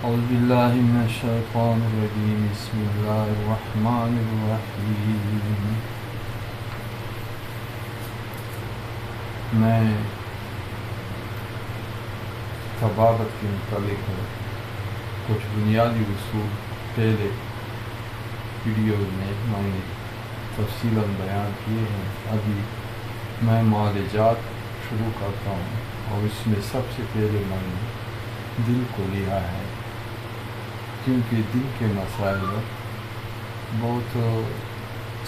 اعوذ باللہ من الشیطان الرجیم بسم اللہ الرحمن الرحیم. میں طبابت کے متعلق کچھ بنیادی اصول پہلے ویڈیوز میں نے تفصیلاً بیان کیے ہیں. ابھی میں معالجات شروع کرتا ہوں اور اس میں سب سے پہلے میں نے دل کو لیا ہے، کیونکہ دل کے مسائل بہت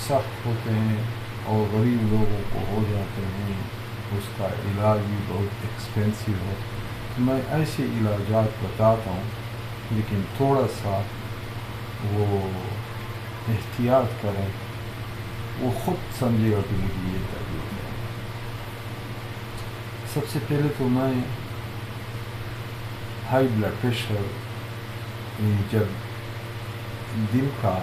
سخت ہوتے ہیں اور غریب لوگوں کو ہو جاتے ہیں. اس کا علاج بھی بہت ایکسپینسو ہے. تو میں ایسے علاجات بتاتا ہوں، لیکن تھوڑا سا وہ احتیاط کریں، وہ خود سمجھے گا کہ مجھے یہ تکلیف ہے. سب سے پہلے تو میں ہائی بلڈ پریشر، جب دل کا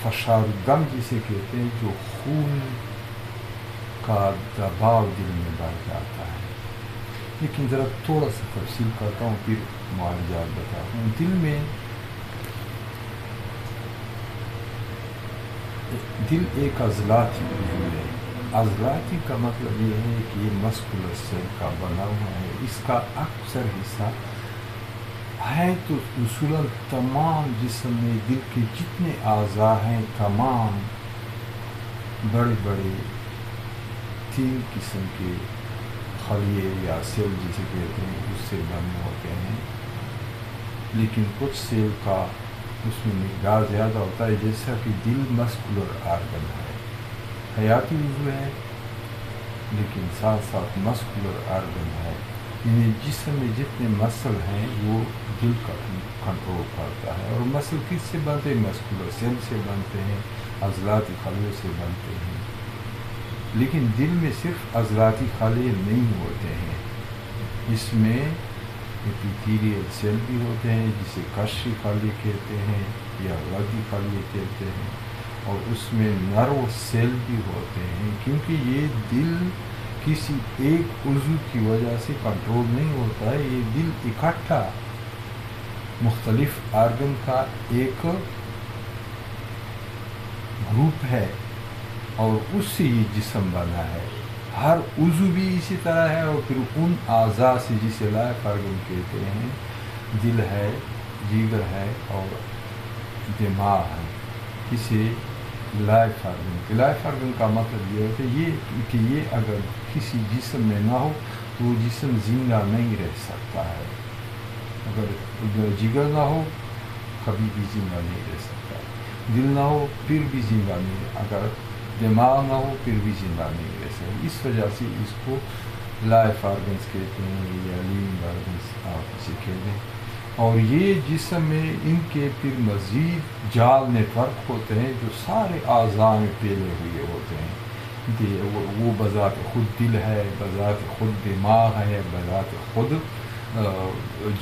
فشار دم جسے کہتے ہیں، جو خون کا دباؤ دل میں بڑھ جاتا ہے. لیکن ذرا تھوڑا سا تفصیل کرتا ہوں، پھر معالجات بتاتا ہوں. دل ایک عضلاتی عضو ہے. عضلاتی کا مطلب یہ ہے کہ یہ مسکولر سیل کا بنا ہوا ہے. اس کا اکثر حصہ ہے تو اصولاً تمام جسم میں دل کے جتنے اعضاء ہیں تمام بڑے بڑے 3 قسم کے خلیے یا سیل جسے کہتے ہیں اس سے بنے ہوتے ہیں. لیکن کچھ سیل کا اس میں مقدار زیادہ ہوتا ہے، جیسا کہ دل مسکولر آرگن ہے، حیاتی عضو ہے لیکن ساتھ ساتھ مسکولر آرگن ہے. یعنی جسم میں جتنے مسل ہیں وہ دل کا کنٹرول کرتا ہے. اور مسل کس سے بنتے ہیں؟ مسکولر سیل سے بنتے ہیں، عضلاتی خلیوں سے بنتے ہیں. لیکن دل میں صرف عضلاتی خلیے نہیں ہوتے ہیں، اس میں ایپیتھیلیل سیل بھی ہوتے ہیں جسے قشری خلیے کہتے ہیں یا غدی خلیے کہتے ہیں، اور اس میں نرو سیل بھی ہوتے ہیں. کیونکہ یہ دل کسی ایک عضو کی وجہ سے کنٹرول نہیں ہوتا ہے، یہ دل اکٹھا مختلف آرگن کا ایک گروپ ہے اور اس سے یہ جسم بنا ہے. ہر عضو بھی اسی طرح ہے. اور پھر ان اعضاء سے جسے لائف آرگن کہتے ہیں، دل ہے، جگر ہے اور دماغ ہے، اسے لائف آرگن کا مطلب یہ ہوتا ہے کہ یہ اگر کسی جسم میں نہ ہو تو وہ جسم زندہ نہیں رہ سکتا ہے. اگر جگر نہ ہو کبھی بھی زندہ نہیں رہ سکتا، دل نہ ہو پھر بھی زندہ نہیں، اگر دماغ نہ ہو پھر بھی زندہ نہیں رہ سکتا. اس وجہ سے اس کو لائف آرگنس کہتے ہیں یا لیونگ آرگنس آپ اسے کہتے ہیں. اور یہ جسم میں ان کے پھر مزید جال نیٹورک ہوتے ہیں جو سارے اعضاء میں پھیلے ہوئے ہوتے ہیں. وہ بذات خود دل ہے، بذات خود دماغ ہے، بذات خود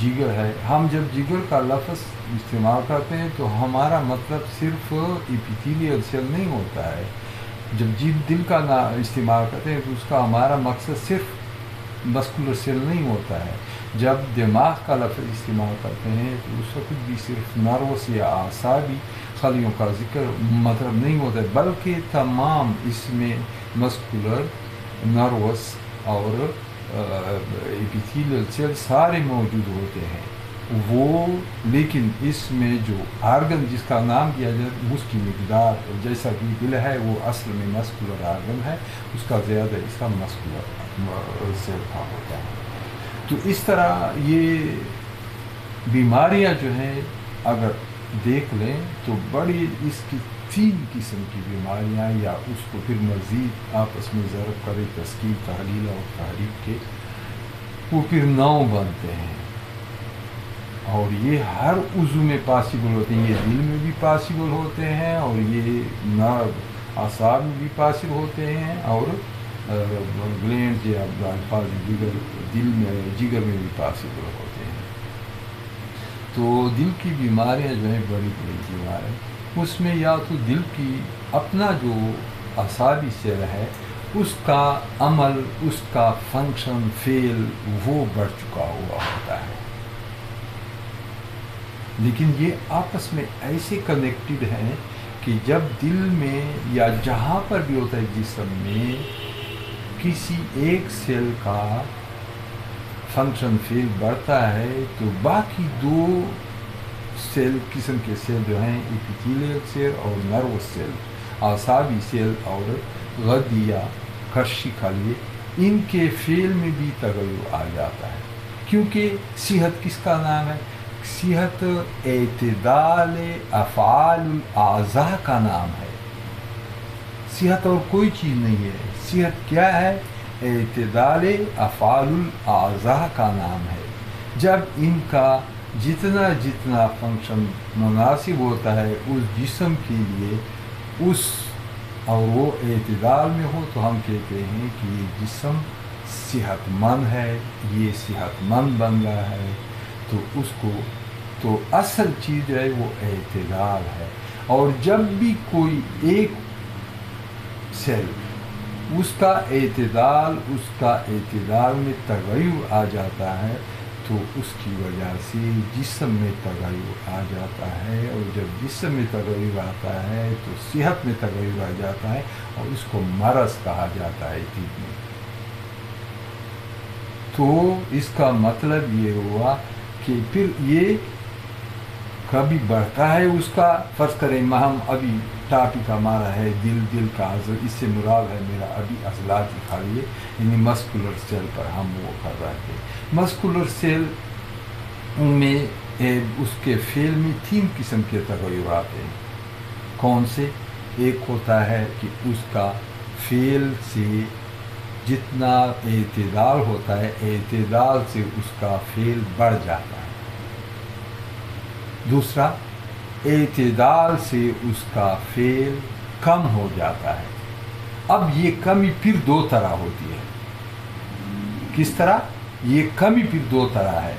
جگر ہے. ہم جب جگر کا لفظ استعمال کرتے ہیں تو ہمارا مطلب صرف ایپیتھیلیل سیل نہیں ہوتا ہے. جب دل کا استعمال کرتے ہیں تو اس کا ہمارا مقصد صرف مسکولر سیل نہیں ہوتا ہے. جب دماغ کا لفظ استعمال کرتے ہیں تو اس وقت بھی صرف نروس یا اعصابی خلیوں کا ذکر مطلب نہیں ہوتا ہے، بلکہ تمام اس میں مسکولر، نروس اور ایپیتھیلیل سیل سارے موجود ہوتے ہیں. وہ لیکن اس میں جو آرگن جس کا نام دیا جائے اس کی مقدار، جیسا کہ دل ہے وہ اصل میں مسکولر آرگن ہے، اس کا زیادہ اس کا مسکولر سیل کا ہوتا ہے. تو اس طرح یہ بیماریاں جو ہیں اگر دیکھ لیں تو بڑی اس کی 3 قسم کی بیماریاں، یا اس کو پھر مزید آپس میں ضرب کرے تشکیل، تحلیل اور تحریک کے، وہ پھر 9 بنتے ہیں. اور یہ ہر عضو میں پاسبل ہوتے ہیں. یہ دل میں بھی پاسبل ہوتے ہیں اور یہ اعصاب میں بھی پاسبل ہوتے ہیں، اور گلینڈ یا الفاظ دل میں جگر میں بھی پاسبل ہوتے ہیں. تو دل کی بیماریاں جو ہیں بڑی بڑی بیماریاں، اس میں یا تو دل کی اپنا جو اعصابی سیل ہے اس کا عمل، اس کا فنکشن، فعل وہ بڑھ چکا ہوا ہوتا ہے. لیکن یہ آپس میں ایسے کنیکٹڈ ہیں کہ جب دل میں یا جہاں پر بھی ہوتا ہے جسم میں کسی ایک سیل کا فنکشن فعل بڑھتا ہے تو باقی دو سیل قسم کے سیل جو ہیں ایپیتھیلیل سیل اور نروس سیل، اعصابی سیل اور غدی یا کرشی خلیے، ان کے فعل میں بھی تغیر آ جاتا ہے. کیونکہ صحت کس کا نام ہے؟ صحت اعتدال افعال الاعضاء کا نام ہے. صحت اور کوئی چیز نہیں ہے. صحت کیا ہے؟ اعتدال افعال الاعضاء کا نام ہے. جب ان کا جتنا فنکشن مناسب ہوتا ہے اس جسم کے لیے، اس اور وہ اعتدال میں ہو، تو ہم کہتے ہیں کہ یہ جسم صحت مند ہے، یہ صحت مند بن رہا ہے. تو اس کو تو اصل چیز جو ہے وہ اعتدال ہے. اور جب بھی کوئی ایک سیل اس کا اعتدال میں تغیر آ جاتا ہے تو اس کی وجہ سے جسم میں تغیر آ جاتا ہے. اور جب جسم میں تغیر آتا ہے تو صحت میں تغیر آ جاتا ہے، اور اس کو مرض کہا جاتا ہے طب میں. تو اس کا مطلب یہ ہوا کہ پھر یہ کبھی بڑھتا ہے اس کا، فرض کریں ہم ابھی ٹاپک ہمارا ہے دل کا عضو، اس سے مراد ہے میرا ابھی عضلاتی خلیے یعنی مسکولر سیل پر ہم وہ کر رہے تھے. مسکولر سیل میں اس کے فعل میں 3 قسم کے تغیرات ہیں. کون سے؟ ایک ہوتا ہے کہ اس کا فعل سے جتنا اعتدال ہوتا ہے، اعتدال سے اس کا فعل بڑھ جاتا ہے. دوسرا، اعتدال سے اس کا فعل کم ہو جاتا ہے. اب یہ کمی پھر 2 طرح ہوتی ہے. کس طرح؟ یہ کمی پھر 2 طرح ہے.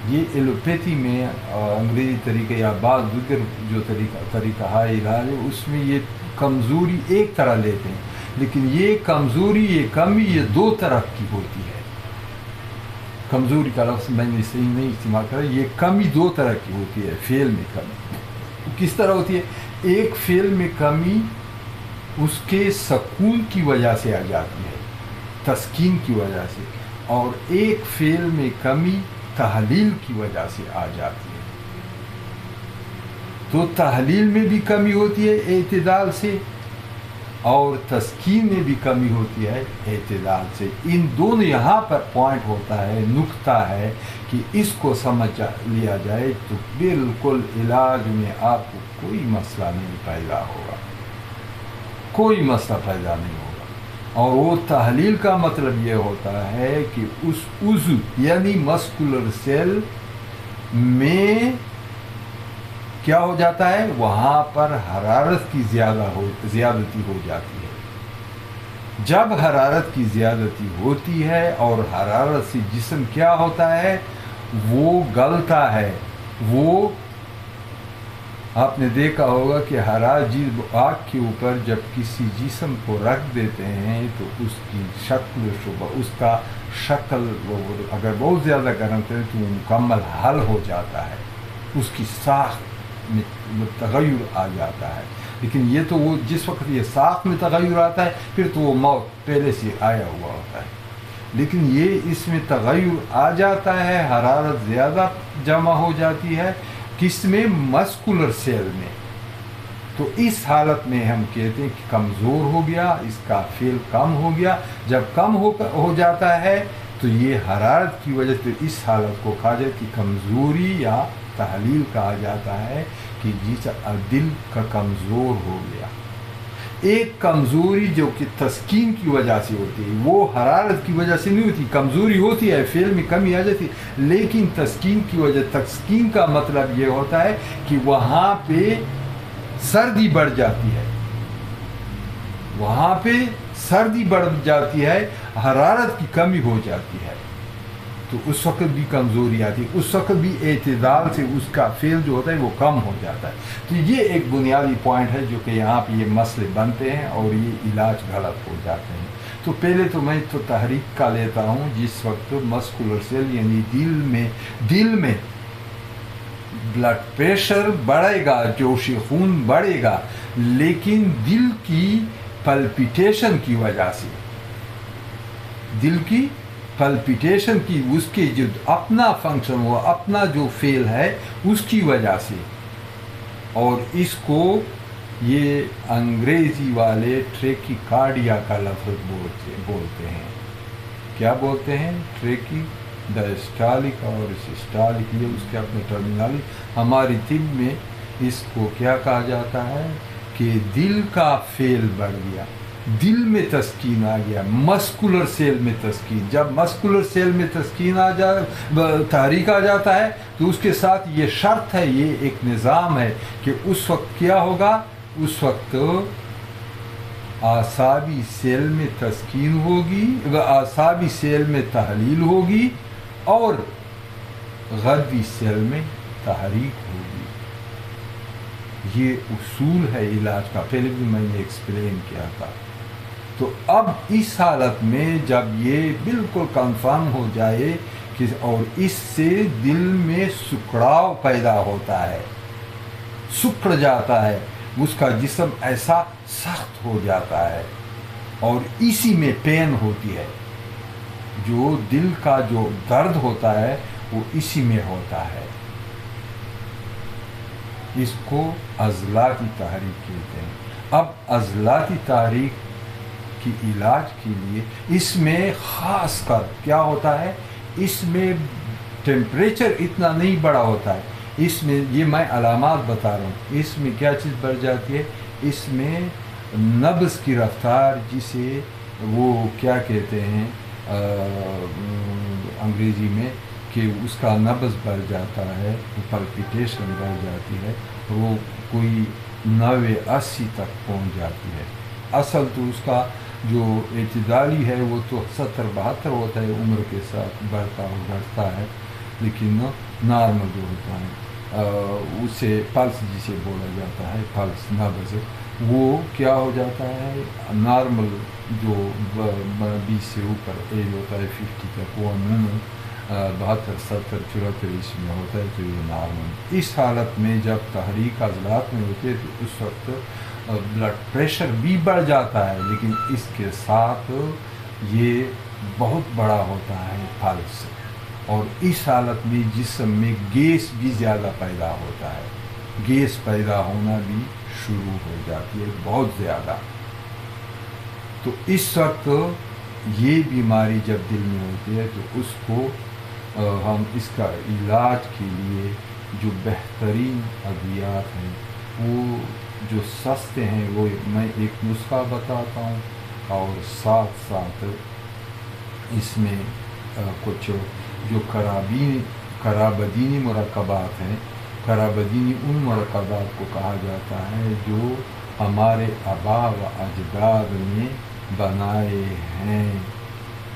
یہ ایلوپیتھی میں انگریزی طریقے یا بعض دیگر جو طریقہ ہے علاج، اس میں یہ کمزوری ایک طرح لیتے ہیں. لیکن یہ کمزوری، یہ کمی، یہ 2 طرح کی ہوتی ہے. کمزوری کا لفظ میں نے صحیح نہیں استعمال کرا. یہ کمی 2 طرح کی ہوتی ہے. فعل میں کمی کس طرح ہوتی ہے؟ ایک فعل میں کمی اس کے سکون کی وجہ سے آ جاتی ہے، تسکین کی وجہ سے. اور ایک فعل میں کمی تحلیل کی وجہ سے آ جاتی ہے. تو تحلیل میں بھی کمی ہوتی ہے اعتدال سے، اور تسکین میں بھی کمی ہوتی ہے اعتدال سے. ان دونوں یہاں پر پوائنٹ ہوتا ہے، نقطہ ہے کہ اس کو سمجھ لیا جائے تو بالکل علاج میں آپ کو کوئی مسئلہ نہیں پیدا ہوگا، کوئی مسئلہ پیدا نہیں ہوگا. اور وہ تحلیل کا مطلب یہ ہوتا ہے کہ اس عضو یعنی مسکولر سیل میں کیا ہو جاتا ہے؟ وہاں پر حرارت کی زیادتی ہو جاتی ہے. جب حرارت کی زیادتی ہوتی ہے اور حرارت سے جسم کیا ہوتا ہے؟ وہ گلتا ہے. وہ آپ نے دیکھا ہوگا کہ حرارت آگ کے اوپر جب کسی جسم کو رکھ دیتے ہیں تو اس کی اس کا شکل اگر بہت زیادہ گرم کریں تو وہ مکمل حل ہو جاتا ہے، اس کی ساخت میں تغیر آ جاتا ہے. لیکن یہ تو وہ جس وقت یہ ساخت میں تغیر آتا ہے پھر تو وہ موت پہلے سے آیا ہوا ہوتا ہے. لیکن یہ اس میں تغیر آ جاتا ہے، حرارت زیادہ جمع ہو جاتی ہے. کس میں؟ مسکولر سیل میں. تو اس حالت میں ہم کہتے ہیں کہ کمزور ہو گیا، اس کا فعل کم ہو گیا. جب کم ہو جاتا ہے تو یہ حرارت کی وجہ سے اس حالت کو کہا جاتا ہے کہ کمزوری یا تحلیل کہا جاتا ہے کہ دل کا کمزور ہو گیا. ایک کمزوری جو کہ تسکین کی وجہ سے ہوتی ہے، وہ حرارت کی وجہ سے نہیں ہوتی. کمزوری ہوتی ہے، فعل میں کمی آ جاتی ہے، لیکن تسکین کی وجہ. تسکین کا مطلب یہ ہوتا ہے کہ وہاں پہ سردی بڑھ جاتی ہے، وہاں پہ سردی بڑھ جاتی ہے، حرارت کی کمی ہو جاتی ہے. تو اس وقت بھی کمزوری آتی ہے، اس وقت بھی اعتدال سے اس کا فیل جو ہوتا ہے وہ کم ہو جاتا ہے. تو یہ ایک بنیادی پوائنٹ ہے جو کہ یہاں پہ یہ مسئلے بنتے ہیں اور یہ علاج غلط ہو جاتے ہیں. تو پہلے تو میں تو تحریک کا لیتا ہوں جس وقت مسکولر سیل یعنی دل میں بلڈ پریشر بڑھے گا، جوش خون بڑھے گا، لیکن دل کی پلپیٹیشن کی وجہ سے، دل کی پلپیٹیشن کی اس کے جو اپنا فنکشن ہوا، اپنا جو فیل ہے اس کی وجہ سے. اور اس کو یہ انگریزی والے ٹریکی کارڈیا کا لفظ بولتے ہیں. کیا بولتے ہیں؟ ٹریکی ڈائسٹالک اور سسٹالک، یہ اس کے اپنے ٹرمینالوجی. ہماری طب میں اس کو کیا کہا جاتا ہے کہ دل کا فیل بڑھ گیا، دل میں تسکین آ گیا، مسکولر سیل میں تسکین. جب مسکولر سیل میں تسکین تحریک آ جاتا ہے تو اس کے ساتھ یہ شرط ہے، یہ ایک نظام ہے کہ اس وقت کیا ہوگا، اس وقت اعصابی سیل میں تسکین ہوگی، اعصابی سیل میں تحلیل ہوگی اور غدی سیل میں تحریک ہوگی. یہ اصول ہے علاج کا، پہلے بھی میں نے ایکسپلین کیا تھا. تو اب اس حالت میں جب یہ بالکل کنفرم ہو جائے کہ اور اس سے دل میں سکڑاؤ پیدا ہوتا ہے، سکڑ جاتا ہے، اس کا جسم ایسا سخت ہو جاتا ہے اور اسی میں پین ہوتی ہے، جو دل کا جو درد ہوتا ہے وہ اسی میں ہوتا ہے. اس کو عضلاتی تحریک کہتے ہیں. اب عضلاتی تحریک کی علاج کے لیے اس میں خاص کر کیا ہوتا ہے، اس میں ٹیمپریچر اتنا نہیں بڑا ہوتا ہے. اس میں یہ میں علامات بتا رہا ہوں، اس میں کیا چیز بڑھ جاتی ہے، اس میں نبض کی رفتار، جسے وہ کیا کہتے ہیں انگریزی میں، کہ اس کا نبض بڑھ جاتا ہے، پلپیٹیشن بڑھ جاتی ہے، وہ کوئی 90-80 تک پہنچ جاتی ہے. اصل تو اس کا جو اعتدالی ہے وہ تو 70-72 ہوتا ہے، عمر کے ساتھ بڑھتا ہے، لیکن نارمل جو ہوتا ہے اسے پلس جسے بولا جاتا ہے، پلس نبض، وہ کیا ہو جاتا ہے نارمل، جو 20 سے اوپر ایج ہوتا ہے 50 تک، وہ 72, 70, 74 اس میں ہوتا ہے. تو یہ نارمل. اس حالت میں جب تحریک عضلات میں ہوتی ہے تو اس وقت بلڈ پریشر بھی بڑھ جاتا ہے، لیکن اس کے ساتھ یہ بہت بڑا ہوتا ہے پلس. اور اس حالت میں جسم میں گیس بھی زیادہ پیدا ہوتا ہے، گیس پیدا ہونا بھی شروع ہو جاتی ہے بہت زیادہ. تو اس وقت یہ بیماری جب دل میں ہوتی ہے تو اس کو ہم اس کا علاج کے لیے جو بہترین ادویات ہیں، وہ جو سستے ہیں، وہ میں ایک نسخہ بتاتا ہوں، اور ساتھ ساتھ اس میں کچھ جو کرابدینی مرکبات ہیں. کرابدینی ان مرکبات کو کہا جاتا ہے جو ہمارے آباء و اجداد نے بنائے ہیں،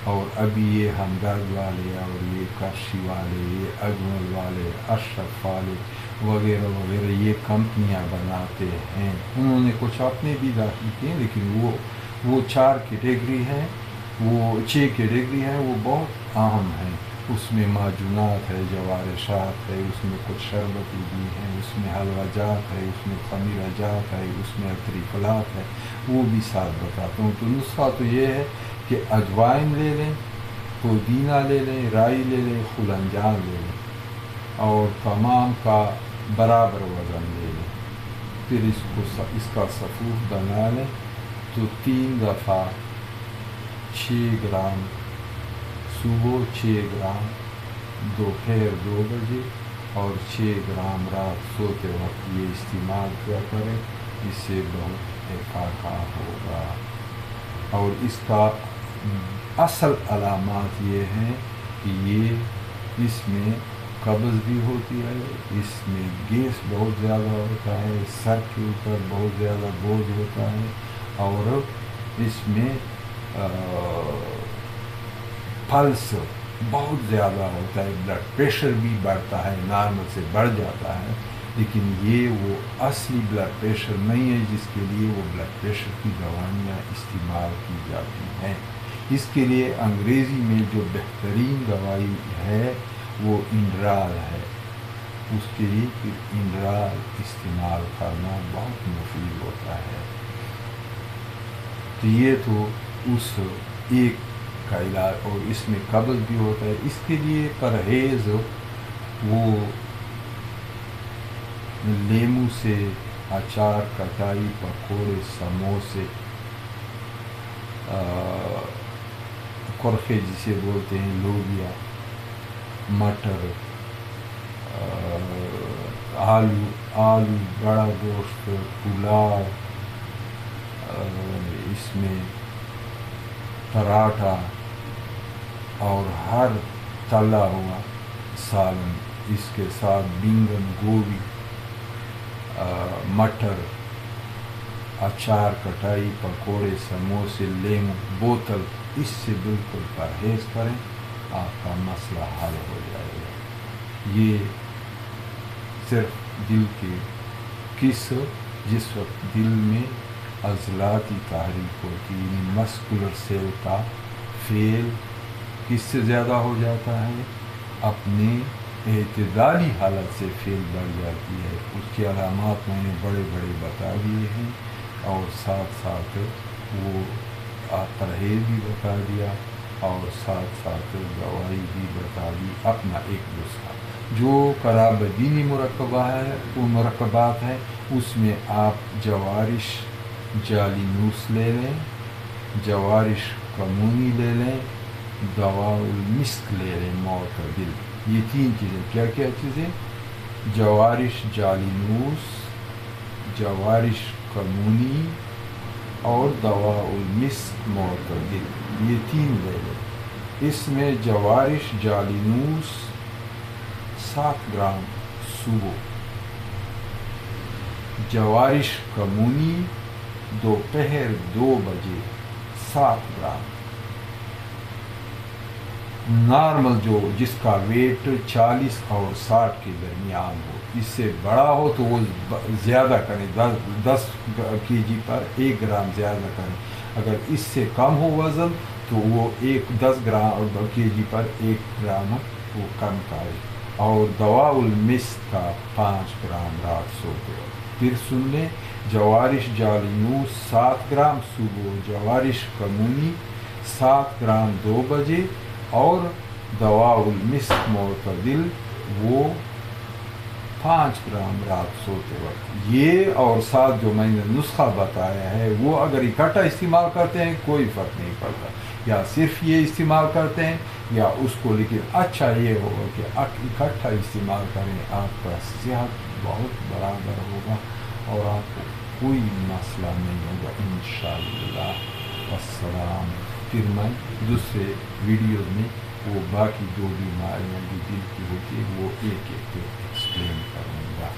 اور ابھی یہ ہمدرد والے اور یہ کرشی والے، یہ اجمل والے، اشرف والے وغیرہ وغیرہ یہ کمپنیاں بناتے ہیں. انہوں نے کچھ اپنے بھی داخل کیے، لیکن وہ 4 کیٹیگری ہیں، وہ 6 کیٹیگری ہیں، وہ بہت اہم ہیں. اس میں معجونات ہے، جوارشات ہے، اس میں کچھ شربتی بھی ہیں، اس میں حلوہ جات ہے، اس میں خمیرہ جات ہے، اس میں عطری فلات ہے، وہ بھی ساتھ بتاتا ہوں. تو نسخہ تو یہ ہے کہ اجوائن لے لیں، پودینہ لے لیں، رائی لے لیں، خلنجان لے لیں، اور تمام کا برابر وزن لے لیں. پھر اس کا صفوف بنا لیں. تو 3 دفعہ 6 گرام صبح، 6 گرام دوپہر 2 بجے اور 6 گرام رات سوتے وقت یہ استعمال کیا کریں. اس سے بہت افاقہ ہوگا. اور اس کا اصل علامات یہ ہیں کہ یہ اس میں قبض بھی ہوتی ہے، اس میں گیس بہت زیادہ ہوتا ہے، سر کے اوپر بہت زیادہ بوجھ ہوتا ہے، اور اس میں پلس بہت زیادہ ہوتا ہے، بلڈ پریشر بھی بڑھتا ہے، نارمل سے بڑھ جاتا ہے، لیکن یہ وہ اصلی بلڈ پریشر نہیں ہے جس کے لیے وہ بلڈ پریشر کی دوائیاں استعمال کی جاتی ہیں۔ اس کے لیے انگریزی میں جو بہترین دوائی ہے وہ انڈرال ہے، اس کے لیے پھر انڈرال استعمال کرنا بہت مفید ہوتا ہے۔ تو یہ تو اس ایک کا علاج، اور اس میں قبض بھی ہوتا ہے۔ اس کے لیے پرہیز وہ لیمو سے اچار، کٹائی، پکوڑے، سموسے، قرخے جسے بولتے ہیں، لوبیا، مٹر، آلو، بڑا گوشت، پلاؤ، اس میں پراٹھا، اور ہر تلا ہوا سالن، اس کے ساتھ بینگن، گوبھی، مٹر، اچار، کٹائی، پکوڑے، سموسے، لیمو، بوتل، اس سے بالکل پرہیز کریں، آپ کا مسئلہ حل ہو جائے گا۔ یہ صرف دل کے جس وقت دل میں عضلاتی تحریک ہوتی ہے، یعنی مسکولر سیل کا فیل کس سے زیادہ ہو جاتا ہے، اپنے اعتدالی حالت سے فیل بڑھ جاتی ہے، اس کی علامات میں نے بڑے بڑے بتا دیے ہیں، اور ساتھ ساتھ وہ پرہیز بھی بتا دیا، اور ساتھ ساتھ دوائی بھی بتا دی، اپنا ایک نسخہ جو قرابدینی مرکبات ہے، اس میں آپ جوارش جالینوس لے لیں، جوارش کمونی لے لیں، دواء المسک لے لیں معتدل۔ یہ تین چیزیں، کیا کیا چیزیں؟ جوارش جالینوس، جوارش کمونی، اور دواء المسک معتدل، یہ تین لے لیں۔ اس میں جوارش جالینوس 7 گرام صبح، جوارش کمونی دوپہر 2 بجے 7 گرام، نارمل جس کا ویٹ 40 اور 60 کے درمیان ہو، اس سے بڑا ہو تو وہ زیادہ کریں، 10 kg پر 1 گرام زیادہ کریں، اگر اس سے کم ہو وزن تو وہ 10 kg پر 1 گرام وہ کم کرے، اور دواء المسک کا 5 گرام رات سوتے وقت۔ پھر سن لیں، جوارش جالینوس 7 گرام صبح، جوارش کمونی 7 گرام 2 بجے، اور دواء المسک معتدل وہ 5 گرام رات سوتے وقت۔ یہ اور ساتھ جو میں نے نسخہ بتایا ہے وہ اگر اکٹھا استعمال کرتے ہیں کوئی فرق نہیں پڑتا، یا صرف یہ استعمال کرتے ہیں یا اس کو، لیکن اچھا یہ ہوگا کہ اکٹھا استعمال کریں، آپ کا صحت بہت برابر ہوگا اور آپ کو کوئی مسئلہ نہیں ہوگا انشاءاللہ۔ والسلام۔ پھر میں دوسرے ویڈیو میں وہ باقی جو بیماریاں جو دل کی ہوتی ہے وہ ایک ایک ایکسپلین کروں گا۔